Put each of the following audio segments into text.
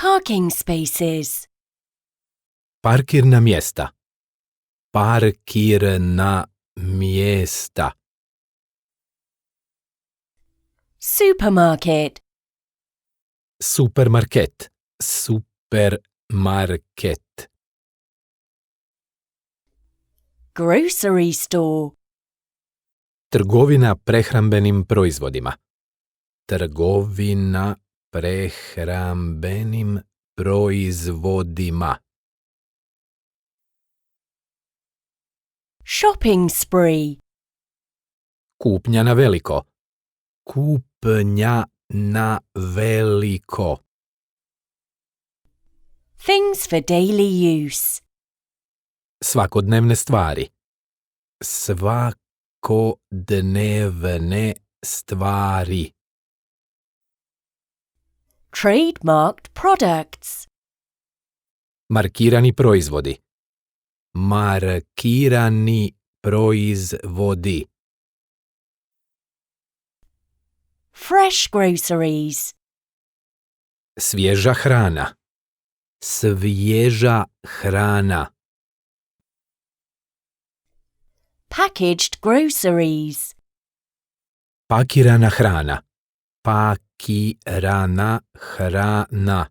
Parking spaces. Parkirna mjesta. Parkirna mjesta. Supermarket. Supermarket. Supermarket. Grocery store. Trgovina prehrambenim proizvodima. Trgovina prehrambenim proizvodima. Shopping spree. Kupnja na veliko. Kupnja na veliko. Things for daily use. Svakodnevne stvari. Svakodnevne stvari. Trademarked products. Markirani proizvodi. Markirani proizvodi. Fresh groceries. Svježa hrana. Svježa hrana. Packaged groceries. Pakirana hrana. Pakirana hrana.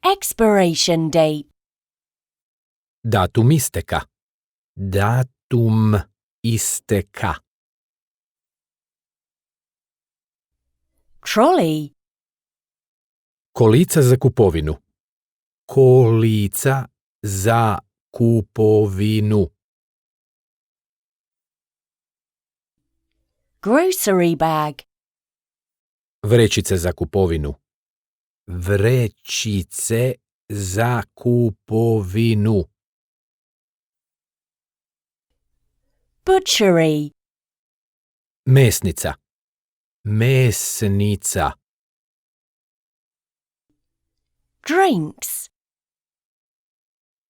Expiration date. Datum isteka. Datum isteka. Trolley. Kolica za kupovinu. Kolica za kupovinu. Grocery bag. Vrećice za kupovinu. Vrećice za kupovinu. Butchery. Mesnica. Mesnica. Drinks.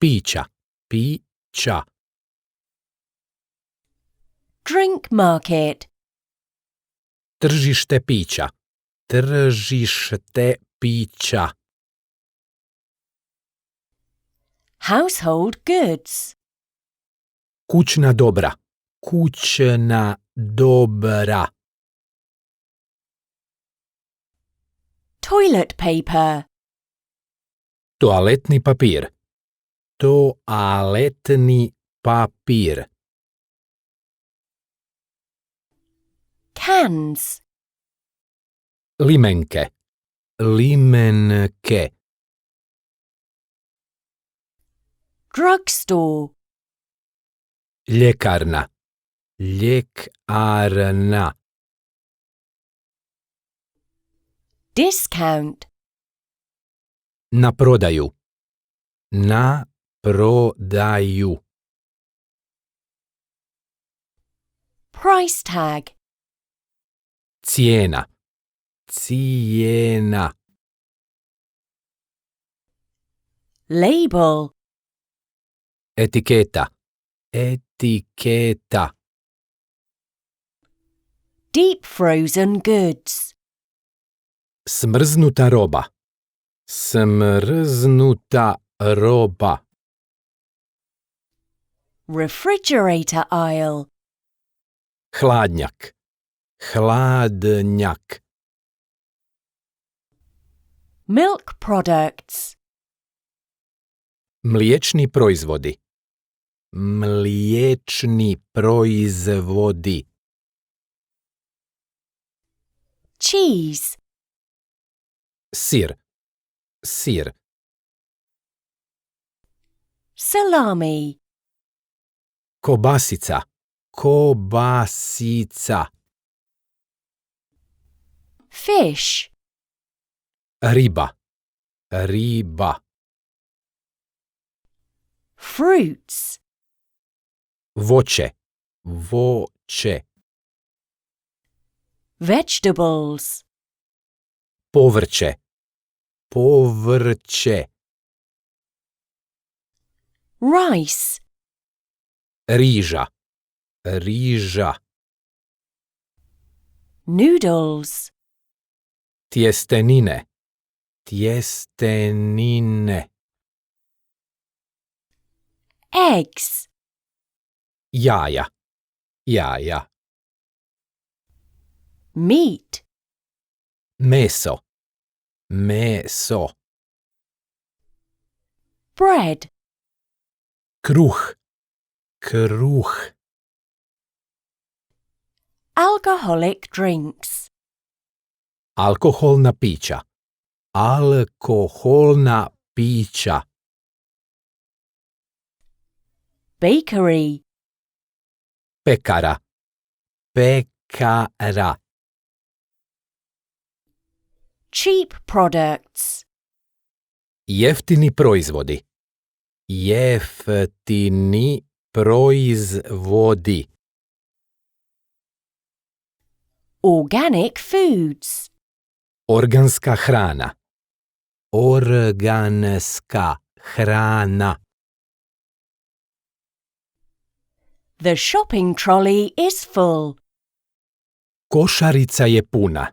Pića. Pića. Drink market. Tržište pića. Tržište pića. Household goods. Kućna dobra. Kućna dobra. Toilet paper. Toaletni papir. Toaletni papir. Cans. Limenke. Limenke. Drugstore. Ljekarna. Ljekarna. Discount. Na prodaju. Na prodaju. Price tag. Cijena. Cijena. Label. Etiketa. Etiketa. Deep frozen goods. Smrznuta roba. Smrznuta roba. Refrigerator aisle. Hladnjak. Hladnjak. Milk products. Mliječni proizvodi. Mliječni proizvodi. Cheese. Sir. Sir. Salami. Kobasica. Kobasica. Fish. Riba. Riba. Fruits. Voće. Voće. Vegetables. Povrće. Povrće. Rice. Riža. Riža. Noodles. Tjestenine. Tjestenine. Eggs. Jaja. Jaja. Meat. Meso. Meso. Bread. Kruh. Kruh. Alcoholic drinks. Alkoholna pića. Alkoholna pića. Bakery. Pekara. Pekara. Cheap products. Jeftini proizvodi. Jeftini proizvodi. Organic foods. Organska hrana. Organska hrana. The shopping trolley is full. Košarica je puna.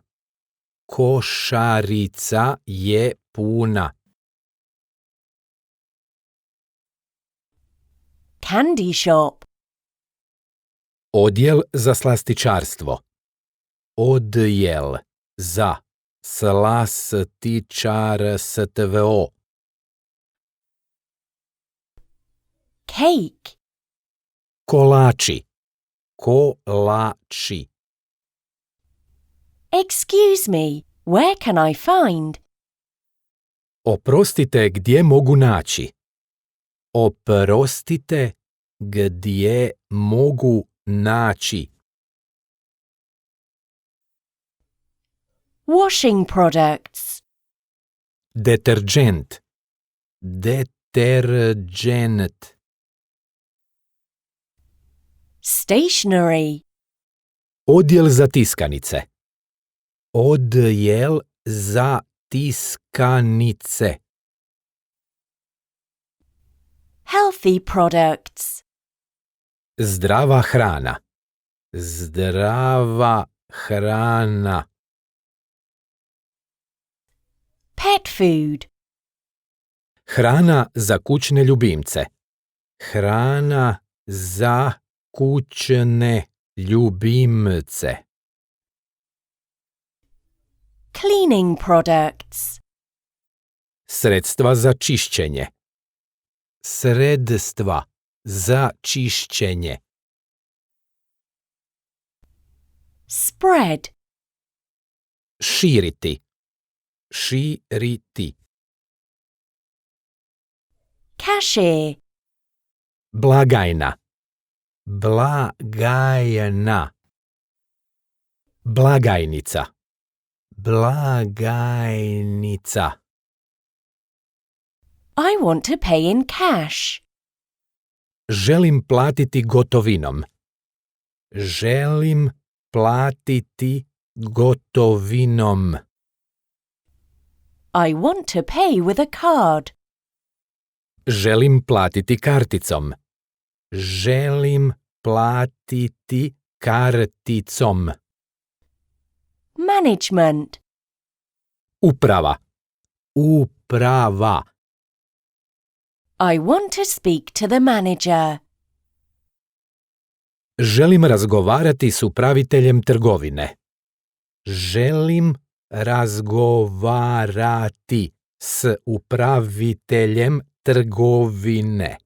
Košarica je puna. Candy shop. Odjel za slastičarstvo. Odjel za slastičarstvo. Cake. Kolači. Kolači. Excuse me, where can I find? Oprostite, gdje mogu naći? Oprostite, gdje mogu naći? Washing products. Deterđent. Deterđent. Stationery. Odjel za tiskanice. Odjel za tiskanice. Healthy products. Zdrava hrana. Zdrava hrana. Pet food. Hrana za kućne ljubimce. Hrana za kućne ljubimce. Cleaning products. Sredstva za čišćenje. Sredstva za čišćenje. Spread. Širiti. Širiti. Cashier. Blagajna. Blagajna. Blagajnica. Blagajnica. I want to pay in cash. Želim platiti gotovinom. Želim platiti gotovinom. I want to pay with a card. Želim platiti karticom. Želim platiti karticom. Management. Uprava. Uprava. I want to speak to the manager. Želim razgovarati s upraviteljem trgovine. Želim razgovarati s upraviteljem trgovine.